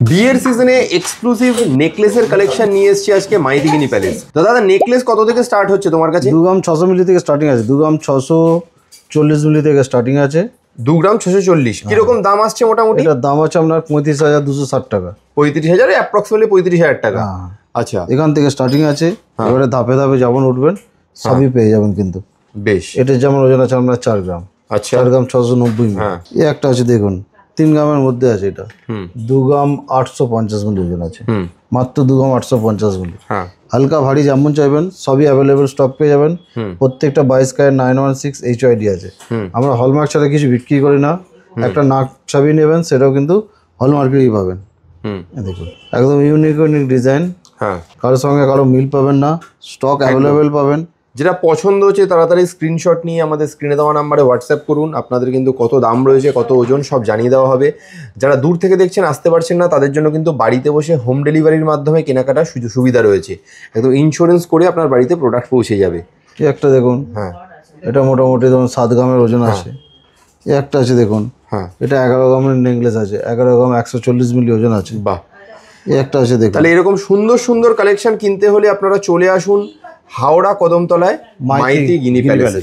বিয়ের সিজনে exclusive নেকলেসের collection নিয়ে এসেছি আজকে মাইথিগিনি প্যালেস। দাদা নেকলেস কত থেকে স্টার্ট হচ্ছে তোমার কাছে? 2 গ্রাম 600 মিলি থেকে স্টার্টিং আছে, 2 গ্রাম 640 মিলি থেকে স্টার্টিং আছে। 2 গ্রাম 640 কিরকম দাম আসছে মোটামুটি? এটার দাম আছে আপনার 35,260 টাকা। 35,000 অ্যাপ্রক্সিমেটলি 35,000 টাকা। আচ্ছা, এখান থেকে স্টার্টিং আছে। এবারে ধাপে ধাপে যেমন উঠবেন সবই পেয়ে যাবেন কিন্তু। বেশ। এটা যেমন ওজন আছে আপনার 4 গ্রাম। আচ্ছা, 4 গ্রাম 690 মিলি। হ্যাঁ। এই একটা আছে দেখুন 3 গ্রামের মধ্যে আছে, এটা 2 গ্রাম 850 মিলি ওজন আছে, মাত্র 2 গ্রাম 850 মিলি। হ্যাঁ, হালকা ভারী যেমন চাইবেন সবই অ্যাভেলেবেল স্টক পেয়ে যাবেন। প্রত্যেকটা 22 ক্যারেট 916 HYD আছে। আমরা হলমার্ক ছাড়া কিছু বিক্রি করি না। একটা নাক ছবি নেবেন সেটাও কিন্তু হলমার্কেরই পাবেন। দেখুন একদম ইউনিক ডিজাইন। হ্যাঁ, কারোর সঙ্গে কারো মিল পাবেন না, স্টক অ্যাভেলেবেল পাবেন। যেটা পছন্দ হচ্ছে তাড়াতাড়ি স্ক্রিনশট নিয়ে আমাদের স্ক্রিনে দেওয়া নাম্বারে হোয়াটসঅ্যাপ করুন। আপনাদের কিন্তু কত দাম রয়েছে, কত ওজন সব জানিয়ে দেওয়া হবে। যারা দূর থেকে দেখছেন, আসতে পারছেন না, তাদের জন্য কিন্তু বাড়িতে বসে হোম ডেলিভারির মাধ্যমে কেনাকাটার সুবিধা রয়েছে। একদম ইন্স্যুরেন্স করে আপনার বাড়িতে প্রোডাক্ট পৌঁছে যাবে। এই একটা দেখুন, হ্যাঁ, এটা মোটামুটি ধরুন 7 গ্রামের ওজন আছে। এই একটা আছে দেখুন, হ্যাঁ, এটা 11 গ্রামের নেকলেস আছে, 11 গ্রাম 140 মিলি ওজন আছে। বাহ। এই একটা আছে দেখুন। তাহলে এরকম সুন্দর সুন্দর কালেকশন কিনতে হলে আপনারা চলে আসুন হাওড়া কদমতলায় মাইথিগিনি প্যালেসে।